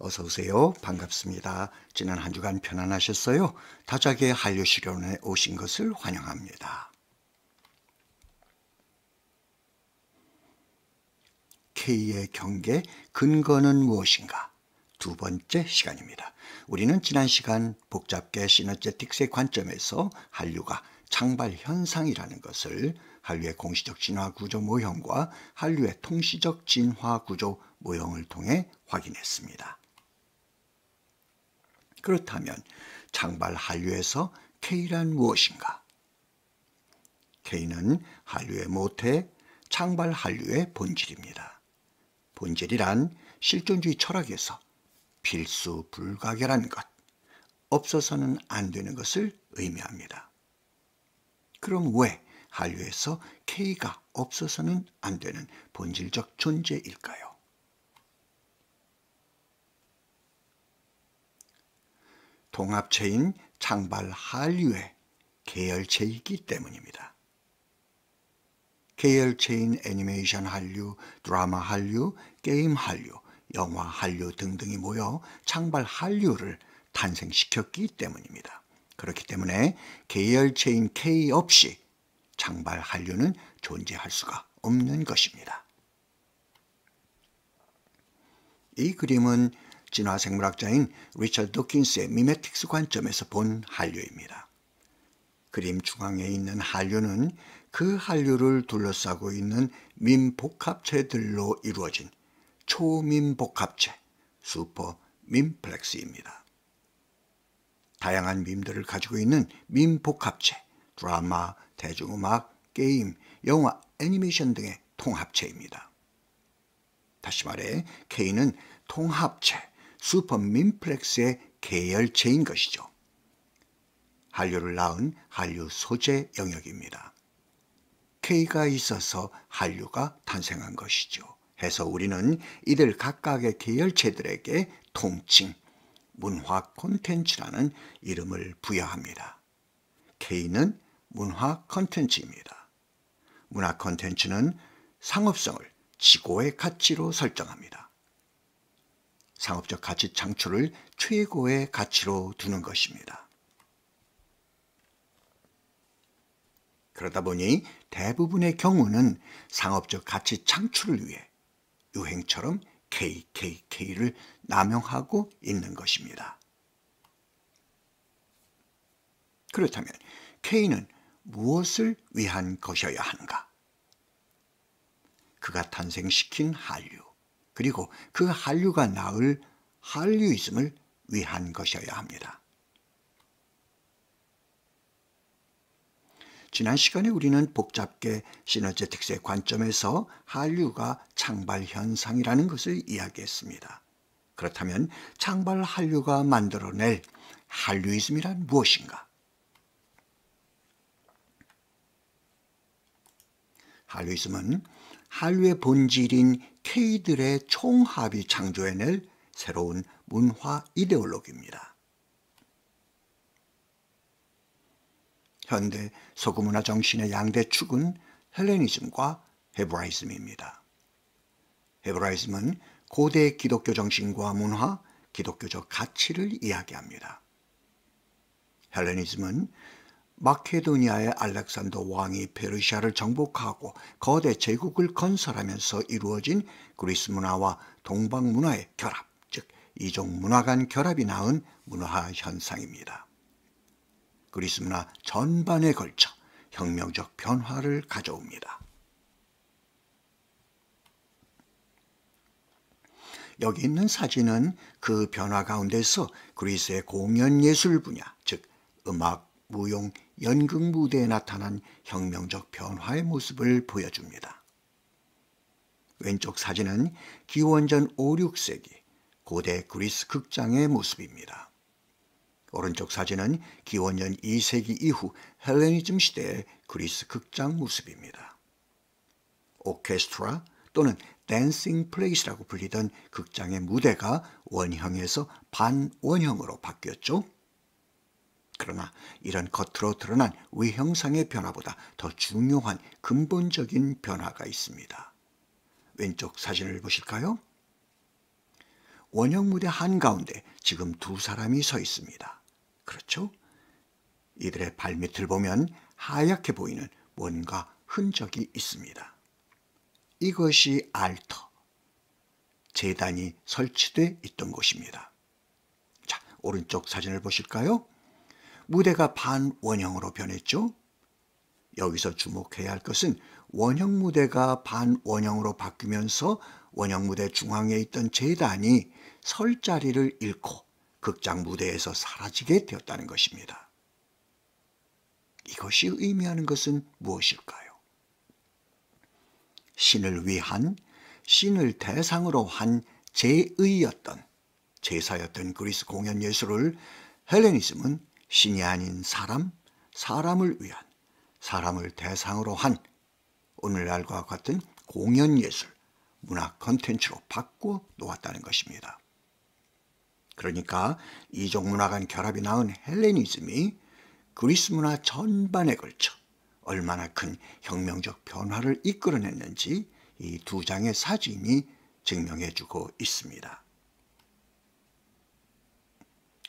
어서 오세요. 반갑습니다. 지난 한 주간 편안하셨어요? 다작의 한류 실현에 오신 것을 환영합니다. K의 경계 근거는 무엇인가? 두 번째 시간입니다. 우리는 지난 시간 복잡계 시너제틱스의 관점에서 한류가 창발 현상이라는 것을 한류의 공시적 진화 구조 모형과 한류의 통시적 진화 구조 모형을 통해 확인했습니다. 그렇다면 창발 한류에서 K란 무엇인가? K는 한류의 모태, 창발 한류의 본질입니다. 본질이란 실존주의 철학에서 필수 불가결한 것, 없어서는 안 되는 것을 의미합니다. 그럼 왜 한류에서 K가 없어서는 안 되는 본질적 존재일까요? 통합체인 창발 한류의 계열체이기 때문입니다. 계열체인 애니메이션 한류, 드라마 한류, 게임 한류, 영화 한류 등등이 모여 창발 한류를 탄생시켰기 때문입니다. 그렇기 때문에 계열체인 K 없이 창발 한류는 존재할 수가 없는 것입니다. 이 그림은 진화생물학자인 리처드 도킨스의 미메틱스 관점에서 본 한류입니다. 그림 중앙에 있는 한류는 그 한류를 둘러싸고 있는 민복합체들로 이루어진 초민복합체, 슈퍼민플렉스입니다. 다양한 밈들을 가지고 있는 민복합체, 드라마, 대중음악, 게임, 영화, 애니메이션 등의 통합체입니다. 다시 말해 K는 통합체, 슈퍼민플렉스의 계열체인 것이죠. 한류를 낳은 한류 소재 영역입니다. K가 있어서 한류가 탄생한 것이죠. 해서 우리는 이들 각각의 계열체들에게 통칭, 문화 콘텐츠라는 이름을 부여합니다. K는 문화 콘텐츠입니다. 문화 콘텐츠는 상업성을 지고의 가치로 설정합니다. 상업적 가치 창출을 최고의 가치로 두는 것입니다. 그러다 보니 대부분의 경우는 상업적 가치 창출을 위해 유행처럼 KKK를 남용하고 있는 것입니다. 그렇다면 K는 무엇을 위한 것이어야 하는가? 그가 탄생시킨 한류, 그리고 그 한류가 낳을 한류이즘을 위한 것이어야 합니다. 지난 시간에 우리는 복잡계 시너제틱스의 관점에서 한류가 창발 현상이라는 것을 이야기했습니다. 그렇다면 창발 한류가 만들어낼 한류이즘이란 무엇인가? 한류이즘은 한류의 본질인 K들의 총합이 창조해낼 새로운 문화 이데올로기입니다. 현대 서구문화 정신의 양대 축은 헬레니즘과 헤브라이즘입니다. 헤브라이즘은 고대 기독교 정신과 문화, 기독교적 가치를 이야기합니다. 헬레니즘은 마케도니아의 알렉산더 왕이 페르시아를 정복하고 거대 제국을 건설하면서 이루어진 그리스 문화와 동방 문화의 결합, 즉 이종 문화 간 결합이 낳은 문화 현상입니다. 그리스 문화 전반에 걸쳐 혁명적 변화를 가져옵니다. 여기 있는 사진은 그 변화 가운데서 그리스의 공연예술 분야, 즉 음악, 무용, 연극 무대에 나타난 혁명적 변화의 모습을 보여줍니다. 왼쪽 사진은 기원전 5, 6세기 고대 그리스 극장의 모습입니다. 오른쪽 사진은 기원전 2세기 이후 헬레니즘 시대의 그리스 극장 모습입니다. 오케스트라 또는 댄싱 플레이스라고 불리던 극장의 무대가 원형에서 반원형으로 바뀌었죠. 그러나 이런 겉으로 드러난 외형상의 변화보다 더 중요한 근본적인 변화가 있습니다. 왼쪽 사진을 보실까요? 원형 무대 한가운데 지금 두 사람이 서 있습니다. 그렇죠? 이들의 발밑을 보면 하얗게 보이는 뭔가 흔적이 있습니다. 이것이 알터, 제단이 설치돼 있던 곳입니다. 자, 오른쪽 사진을 보실까요? 무대가 반원형으로 변했죠? 여기서 주목해야 할 것은 원형 무대가 반원형으로 바뀌면서 원형 무대 중앙에 있던 제단이 설 자리를 잃고 극장 무대에서 사라지게 되었다는 것입니다. 이것이 의미하는 것은 무엇일까요? 신을 위한, 신을 대상으로 한 제의였던, 제사였던 그리스 공연 예술을 헬레니즘은 신이 아닌 사람, 사람을 위한, 사람을 대상으로 한 오늘날과 같은 공연 예술, 문화 콘텐츠로 바꿔 놓았다는 것입니다. 그러니까 이종 문화 간 결합이 낳은 헬레니즘이 그리스 문화 전반에 걸쳐 얼마나 큰 혁명적 변화를 이끌어냈는지 이 두 장의 사진이 증명해주고 있습니다.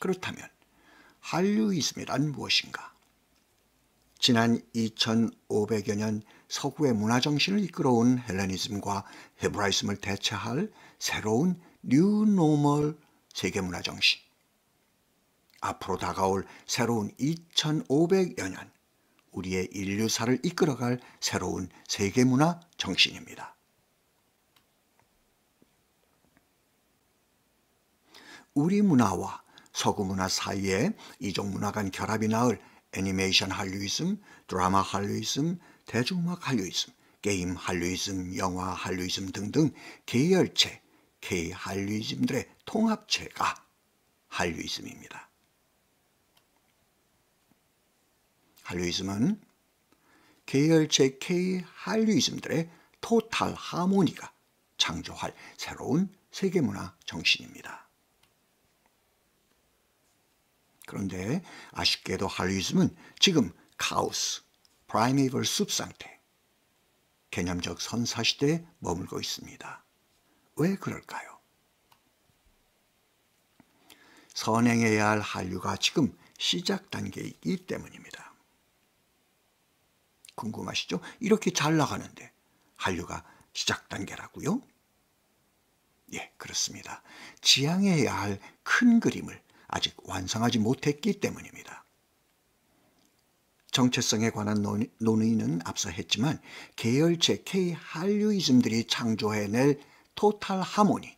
그렇다면 한류이즘이란 무엇인가? 지난 2500여 년 서구의 문화정신을 이끌어온 헬레니즘과 헤브라이즘을 대체할 새로운 뉴노멀 세계문화정신, 앞으로 다가올 새로운 2500여 년 우리의 인류사를 이끌어갈 새로운 세계문화 정신입니다. 우리 문화와 서구 문화 사이에 이종 문화 간 결합이 낳을 애니메이션 한류이즘, 드라마 한류이즘, 대중음악 한류이즘, 게임 한류이즘, 영화 한류이즘 등등 계열체 K-한류이즘들의 통합체가 한류이즘입니다. 한류이즘은 계열체 K-한류이즘들의 토탈 하모니가 창조할 새로운 세계문화 정신입니다. 그런데 아쉽게도 한류이즘은 지금 카오스, 프라이메이벌 숲 상태, 개념적 선사시대에 머물고 있습니다. 왜 그럴까요? 선행해야 할 한류가 지금 시작 단계이기 때문입니다. 궁금하시죠? 이렇게 잘 나가는데 한류가 시작 단계라고요? 예, 그렇습니다. 지향해야 할 큰 그림을 아직 완성하지 못했기 때문입니다. 정체성에 관한 논의는 앞서 했지만 계열체 K-한류이즘들이 창조해낼 토탈 하모니,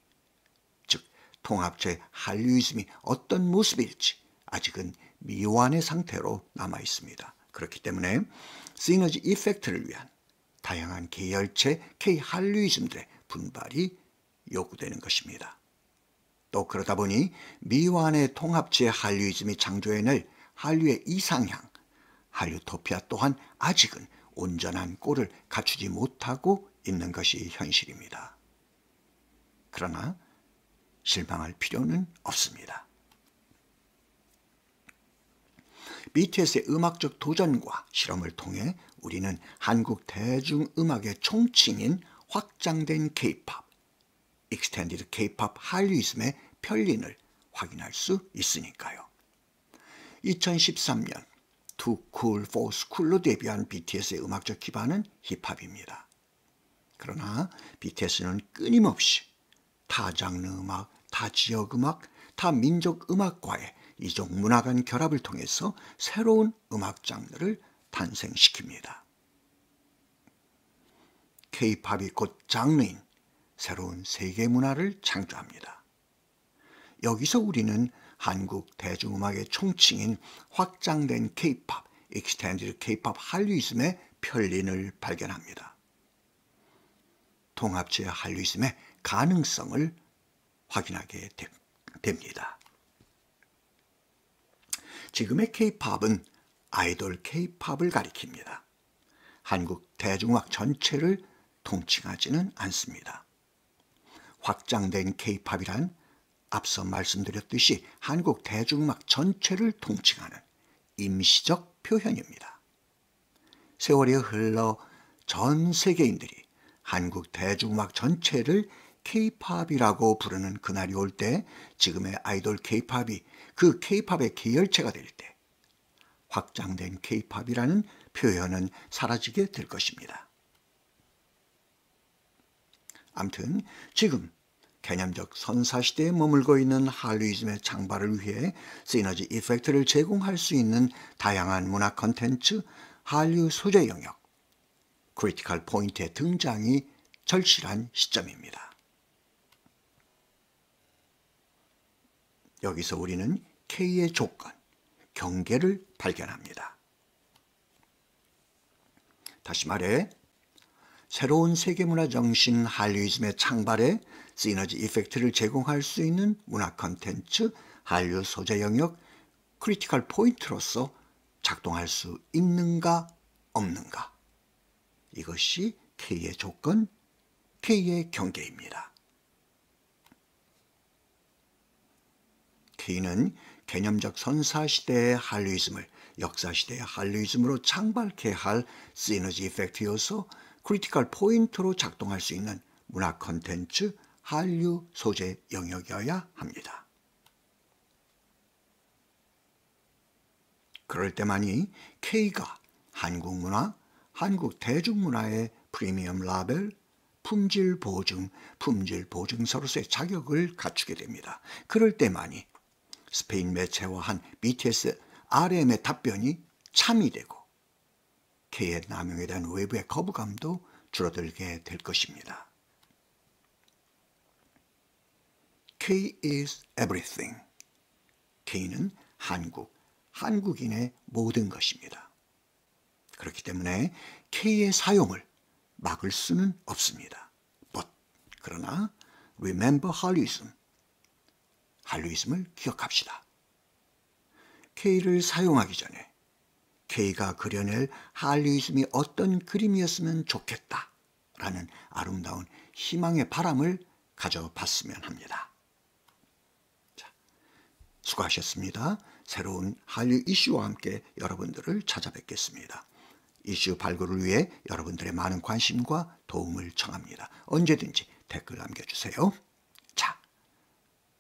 즉 통합체 한류이즘이 어떤 모습일지 아직은 미완의 상태로 남아 있습니다. 그렇기 때문에 시너지 이펙트를 위한 다양한 계열체 K-한류이즘들의 분발이 요구되는 것입니다. 또 그러다 보니 미완의 통합체 한류이즘이 창조해낼 한류의 이상향, 한류토피아 또한 아직은 온전한 꼴을 갖추지 못하고 있는 것이 현실입니다. 그러나 실망할 필요는 없습니다. BTS의 음악적 도전과 실험을 통해 우리는 한국 대중음악의 총칭인 확장된 K-팝, 익스텐디드 K-팝 한류이즘의 편린을 확인할 수 있으니까요. 2013년 Too Cool for School로 데뷔한 BTS의 음악적 기반은 힙합입니다. 그러나 BTS는 끊임없이 타 장르 음악, 타 지역 음악, 타 민족 음악과의 이종 문화 간 결합을 통해서 새로운 음악 장르를 탄생시킵니다. K-팝이 곧 장르인 새로운 세계 문화를 창조합니다. 여기서 우리는 한국 대중음악의 총칭인 확장된 K-팝, 익스텐디드 K-팝 한류이즘의 편린을 발견합니다. 통합체 한류이즘의 가능성을 확인하게 됩니다. 지금의 K-팝은 아이돌 K-팝을 가리킵니다. 한국 대중음악 전체를 통칭하지는 않습니다. 확장된 K-팝이란 앞서 말씀드렸듯이 한국 대중음악 전체를 통칭하는 임시적 표현입니다. 세월이 흘러 전 세계인들이 한국 대중음악 전체를 K-팝이라고 부르는 그날이 올 때, 지금의 아이돌 K-팝이 그 K-팝의 계열체가 될 때 확장된 K-팝이라는 표현은 사라지게 될 것입니다. 아무튼 지금 개념적 선사시대에 머물고 있는 한류이즘의 창발을 위해 시너지 이펙트를 제공할 수 있는 다양한 문화 콘텐츠, 한류 소재 영역, 크리티컬 포인트의 등장이 절실한 시점입니다. 여기서 우리는 K의 조건, 경계를 발견합니다. 다시 말해 새로운 세계문화 정신 한류이즘의 창발에 시너지 이펙트를 제공할 수 있는 문화 콘텐츠, 한류 소재 영역, 크리티컬 포인트로서 작동할 수 있는가 없는가. 이것이 K의 조건, K의 경계입니다. K는 개념적 선사시대의 한류이즘을 역사시대의 한류이즘으로 창발케 할 시너지 이펙트여서 크리티컬 포인트로 작동할 수 있는 문화 콘텐츠, 한류 소재 영역이어야 합니다. 그럴 때만이 K가 한국 문화, 한국 대중문화의 프리미엄 라벨, 품질 보증서로서의 자격을 갖추게 됩니다. 그럴 때만이 스페인 매체와 한 BTS RM의 답변이 참이 되고 K의 남용에 대한 외부의 거부감도 줄어들게 될 것입니다. K is everything. K는 한국인의 모든 것입니다. 그렇기 때문에 K의 사용을 막을 수는 없습니다. 그러나 remember 한류이즘, 한류이즘을 기억합시다. K를 사용하기 전에 K가 그려낼 한류이즘이 어떤 그림이었으면 좋겠다라는 아름다운 희망의 바람을 가져봤으면 합니다. 자, 수고하셨습니다. 새로운 한류 이슈와 함께 여러분들을 찾아뵙겠습니다. 이슈 발굴을 위해 여러분들의 많은 관심과 도움을 청합니다. 언제든지 댓글 남겨주세요. 자,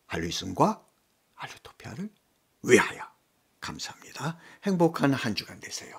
한류이즘과 한류토피아를 위하여. 감사합니다. 행복한 한 주간 되세요.